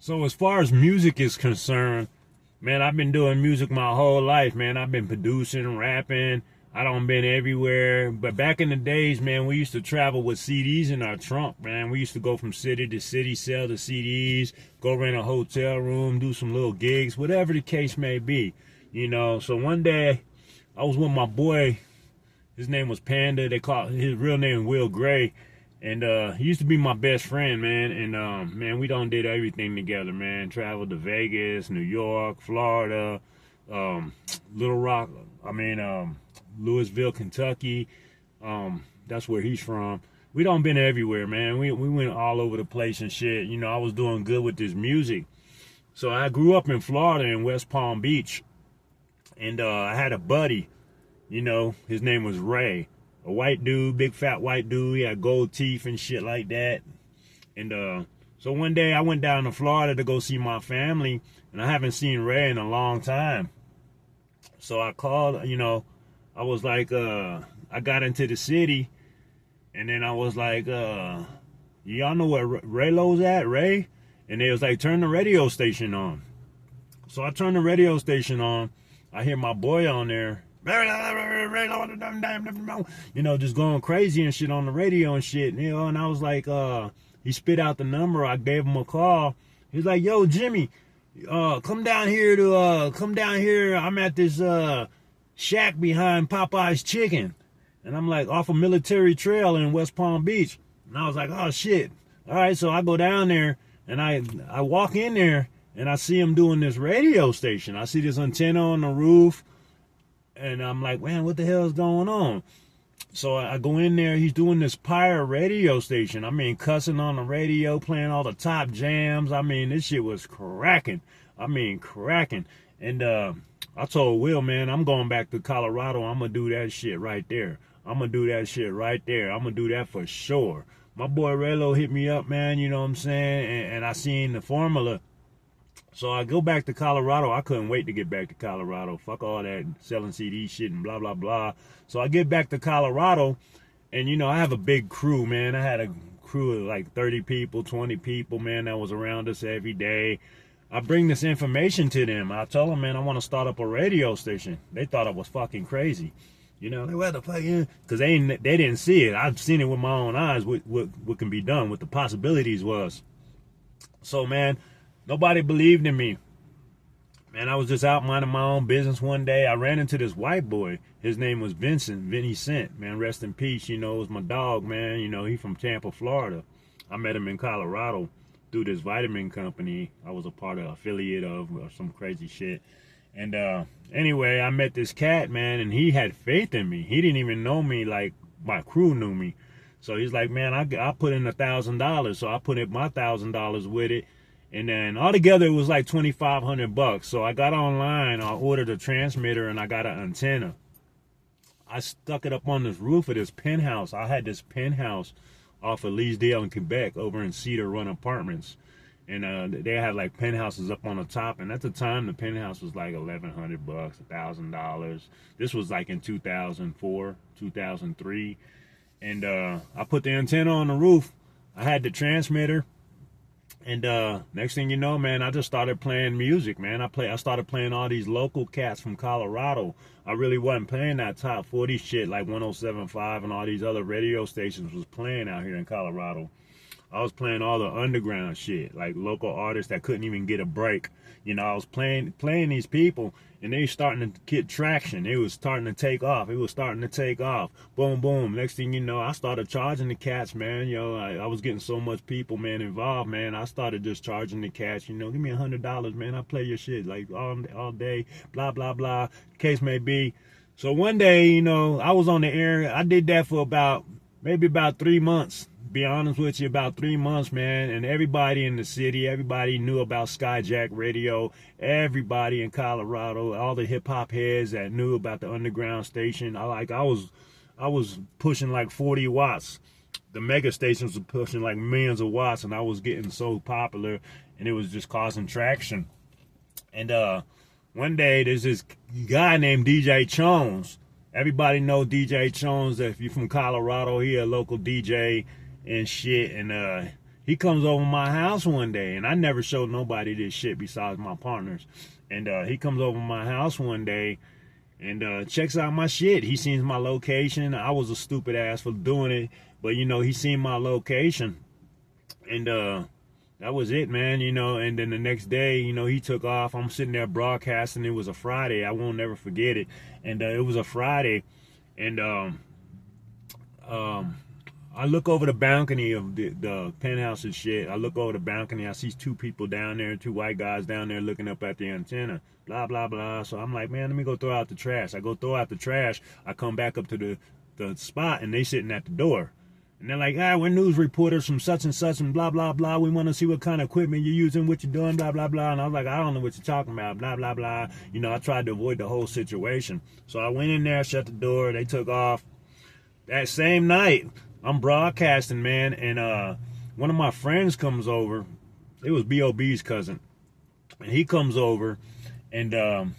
So as far as music is concerned, man, I've been doing music my whole life, man. I've been producing, rapping. I don't been everywhere. But back in the days, man, we used to travel with CDs in our trunk, man. We used to go from city to city, sell the CDs, go rent a hotel room, do some little gigs, whatever the case may be. So one day I was with my boy. His name was Panda. They called his real name Will Gray. And he used to be my best friend, man. And man, we done did everything together, man. Traveled to Vegas, New York, Florida, Little Rock. Louisville, Kentucky. That's where he's from. We done been everywhere, man. We went all over the place and shit. I was doing good with this music. So I grew up in Florida in West Palm Beach, and I had a buddy. His name was Ray. A white dude, big fat white dude. He had gold teeth and shit like that. And so one day I went down to Florida to go see my family, and I haven't seen Ray in a long time. So I called, I was like, I got into the city, and then I was like, y'all know where Raylo's at, Ray? And they was like, turn the radio station on. So I turned the radio station on. I hear my boy on there, just going crazy and shit on the radio and shit, and I was like, he spit out the number. I gave him a call. He's like, yo, Jimmy, come down here. I'm at this shack behind Popeye's Chicken. And I'm like, off of Military Trail in West Palm Beach. And I was like, oh shit. All right, so I go down there and I walk in there and I see him doing this radio station. I see this antenna on the roof. And I'm like, man, what the hell is going on? So I go in there. He's doing this pirate radio station. Cussing on the radio, playing all the top jams. This shit was cracking. And I told Will, man, I'm going back to Colorado. I'm going to do that shit right there. I'm going to do that for sure. My boy Raylo hit me up, man, you know what I'm saying? And I seen the formula. So I go back to Colorado. I couldn't wait to get back to Colorado. Fuck all that selling CD shit and blah, blah, blah. So I get back to Colorado, and, I have a big crew, man. I had a crew of like 30 people, 20 people, man, that was around us every day. I bring this information to them. I told them, man, I want to start up a radio station. They thought I was fucking crazy. Like, what the fuck? Because they didn't see it. I've seen it with my own eyes, what can be done, what the possibilities was. So, man, nobody believed in me. Man, I was just out minding my own business one day. I ran into this white boy. His name was Vinny Cent, man, rest in peace. It was my dog, man. He from Tampa, Florida. I met him in Colorado through this vitamin company I was a part of, affiliate of, or some crazy shit. And anyway, I met this cat, man, and he had faith in me. He didn't even know me like my crew knew me. So he's like, man, I put in $1,000. So I put in my $1,000 with it. And then altogether it was like $2,500. So I got online, I ordered a transmitter, and I got an antenna. I stuck it up on this roof of this penthouse. I had this penthouse off of Leesdale in Quebec over in Cedar Run Apartments. And they had like penthouses up on the top. And at the time, the penthouse was like $1,100, $1,000. This was like in 2004, 2003. And I put the antenna on the roof. I had the transmitter. And next thing you know, man, I just started playing music, man. I started playing all these local cats from Colorado. I really wasn't playing that top 40 shit like 107.5 and all these other radio stations was playing out here in Colorado. I was playing all the underground shit, like local artists that couldn't even get a break. I was playing these people, and they starting to get traction. It was starting to take off. Boom, boom. Next thing you know, I started charging the cats, man. I was getting so much people, man, involved, man. I started just charging the cats, give me $100, man. I play your shit like all day, blah, blah, blah. Case may be. So one day, I was on the air. I did that for maybe about 3 months. Be honest with you, about 3 months, man, and everybody in the city, everybody knew about Skyjack Radio, everybody in Colorado, all the hip-hop heads that knew about the underground station. I was pushing like 40 watts. The mega stations were pushing like millions of watts, and I was getting so popular, and it was just causing traction. And one day, there's this guy named DJ Chones. Everybody know DJ Chones. If you're from Colorado, he a local DJ and shit, and He comes over my house one day, and I never showed nobody this shit besides my partners. And he comes over my house one day and checks out my shit. He sees my location. I was a stupid ass for doing it, but you know, he seen my location, and that was it, man. You know, and then the next day, you know, he took off. I'm sitting there broadcasting. It was a Friday. I won't never forget it. And it was a Friday, and I look over the balcony of the penthouse and shit. I look over the balcony. I see two people down there, two white guys down there looking up at the antenna. Blah, blah, blah. So I'm like, man, let me go throw out the trash. I go throw out the trash. I come back up to the spot, and they sitting at the door. And they're like, we're news reporters from such and blah, blah, blah. We want to see what kind of equipment you're using, what you're doing, blah, blah, blah. And I was like, I don't know what you're talking about, blah, blah, blah. You know, I tried to avoid the whole situation. So I went in there, shut the door. They took off. That same night, I'm broadcasting, man, and one of my friends comes over. It was B.O.B.'s cousin. And he comes over, and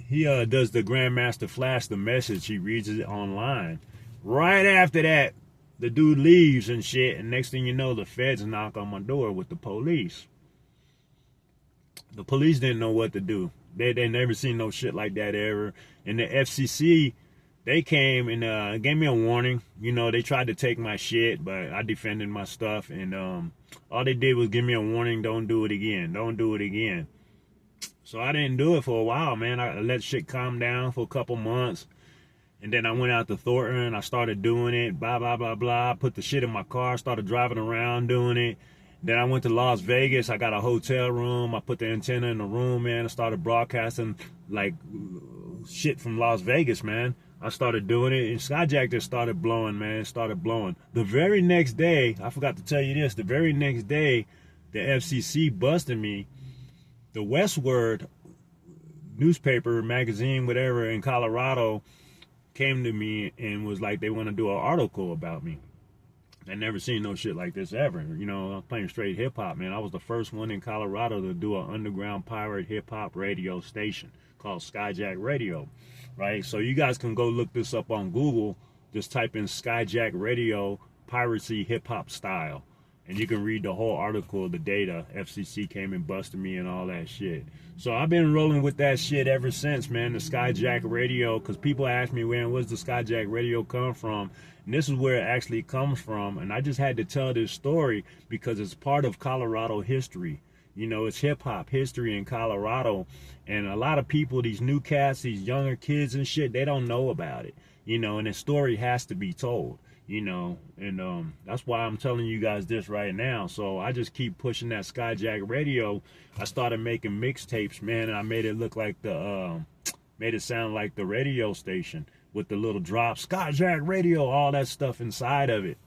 he does the Grandmaster Flash, the message. He reads it online. Right after that, the dude leaves and shit, and next thing you know, the feds knock on my door with the police. The police didn't know what to do. They never seen no shit like that ever. And the FCC, they came and gave me a warning. You know, they tried to take my shit, but I defended my stuff. And all they did was give me a warning, don't do it again. Don't do it again. So I didn't do it for a while, man. I let shit calm down for a couple months. And then I went out to Thornton. I started doing it, blah, blah, blah, blah. Put the shit in my car, started driving around doing it. Then I went to Las Vegas. I got a hotel room. I put the antenna in the room, man. I started broadcasting like shit from Las Vegas, man. I started doing it, and Skyjack just started blowing, man. It started blowing. The very next day, I forgot to tell you this, the very next day, the FCC busted me. The Westword newspaper, magazine, whatever, in Colorado came to me and was like, they want to do an article about me. I never seen no shit like this ever. You know, I was playing straight hip-hop, man. I was the first one in Colorado to do an underground pirate hip-hop radio station called Skyjack Radio, right? So you guys can go look this up on Google. Just type in Skyjack Radio piracy hip-hop style, and you can read the whole article, the data. FCC came and busted me and all that shit. So I've been rolling with that shit ever since, man, the Skyjack Radio, because people ask me, man, where's the Skyjack Radio come from? And this is where it actually comes from. And I just had to tell this story because it's part of Colorado history. You know, it's hip-hop history in Colorado. And a lot of people, these new cats, these younger kids and shit, they don't know about it. You know, and the story has to be told. You know, and that's why I'm telling you guys this right now. So I just keep pushing that Skyjack Radio. I started making mixtapes, man, and I made it look like made it sound like the radio station with the little drops, Skyjack Radio, all that stuff inside of it.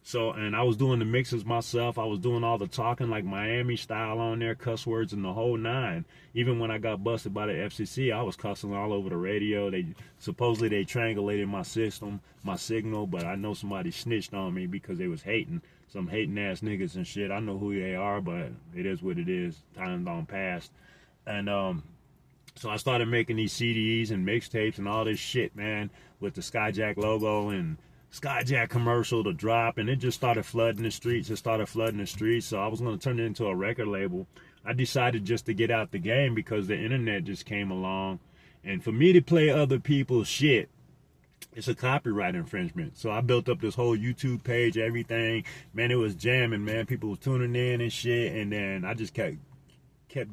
So, and I was doing the mixes myself. I was doing all the talking like Miami style on there, cuss words and the whole nine. Even when I got busted by the FCC, I was cussing all over the radio. Supposedly they triangulated my signal, but I know somebody snitched on me because they was hating. Some hating ass niggas and shit. I know who they are, but it is what it is. Time gone past. And so I started making these CDs and mixtapes and all this shit, man, with the Skyjack logo and Skyjack commercial to drop, and it just started flooding the streets. So I was going to turn it into a record label. I decided just to get out the game because the internet just came along, and for me to play other people's shit, it's a copyright infringement. So I built up this whole YouTube page, everything. Man, it was jamming, man. People was tuning in and shit, and then I just kept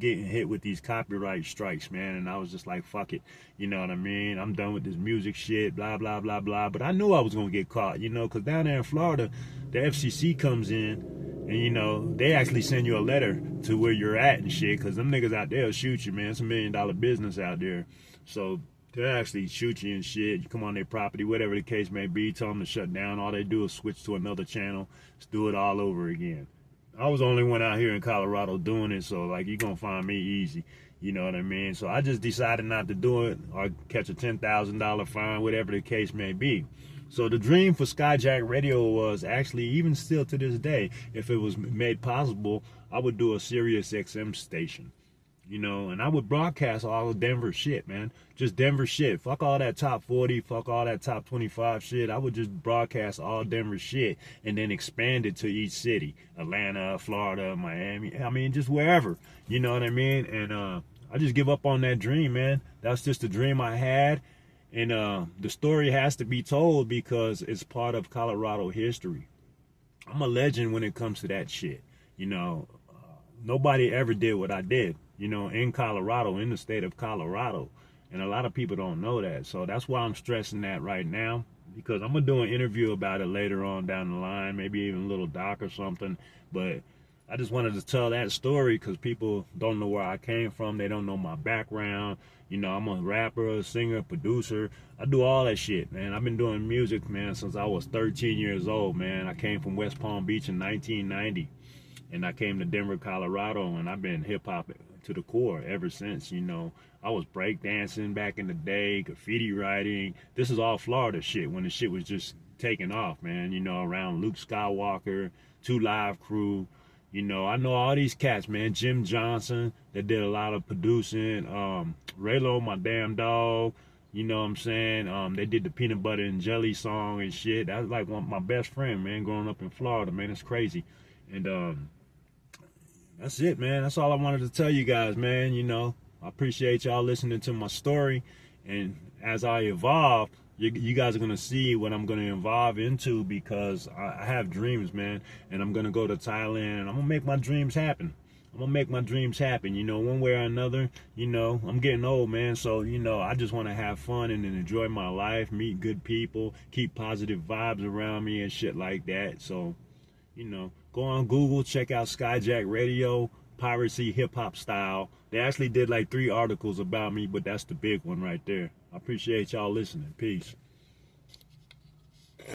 getting hit with these copyright strikes, man, and I was just like, fuck it, you know what I mean? I'm done with this music shit, blah, blah, blah, blah. But I knew I was gonna get caught, you know, because down there in Florida, the FCC comes in, and, you know, they actually send you a letter to where you're at and shit, because them niggas out there will shoot you, man. It's $1 million business out there. So they'll actually shoot you and shit. You come on their property, whatever the case may be, tell them to shut down. All they do is switch to another channel, just do it all over again. I was the only one out here in Colorado doing it, so like you're gonna find me easy, you know what I mean? So I just decided not to do it or catch a $10,000 fine, whatever the case may be. So the dream for Skyjack Radio was actually, even still to this day, if it was made possible, I would do a Sirius XM station. you know, and I would broadcast all of Denver shit, man. Just Denver shit. Fuck all that top 40, fuck all that top 25 shit. I would just broadcast all Denver shit and then expand it to each city. Atlanta, Florida, Miami. I mean, just wherever. You know what I mean? And I just give up on that dream, man. That's just a dream I had. And the story has to be told because it's part of Colorado history. I'm a legend when it comes to that shit. You know, nobody ever did what I did, you know, in Colorado, in the state of Colorado. And a lot of people don't know that. So that's why I'm stressing that right now, because I'm going to do an interview about it later on down the line, maybe even a little doc or something. But I just wanted to tell that story because people don't know where I came from. They don't know my background. You know, I'm a rapper, a singer, producer. I do all that shit, man. I've been doing music, man, since I was 13 years old, man. I came from West Palm Beach in 1990. And I came to Denver, Colorado, and I've been hip-hop to the core ever since, you know. I was breakdancing back in the day, graffiti writing. This is all Florida shit when the shit was just taking off, man, you know, around Luke Skywalker, 2 Live Crew. You know, I know all these cats, man. Jim Johnson, that did a lot of producing. Raylo, my damn dog. You know what I'm saying? They did the Peanut Butter and Jelly song and shit. That was like my best friend, man, growing up in Florida, man. It's crazy. And that's it, man. That's all I wanted to tell you guys, man. You know, I appreciate y'all listening to my story. And as I evolve, you guys are going to see what I'm going to evolve into, because I have dreams, man. And I'm going to go to Thailand, and I'm going to make my dreams happen. I'm going to make my dreams happen, you know, one way or another. You know, I'm getting old, man. So, you know, I just want to have fun and enjoy my life, meet good people, keep positive vibes around me and shit like that. So, you know, go on Google, check out Skyjack Radio, Piracy Hip Hop Style. They actually did like 3 articles about me, but that's the big one right there. I appreciate y'all listening. Peace.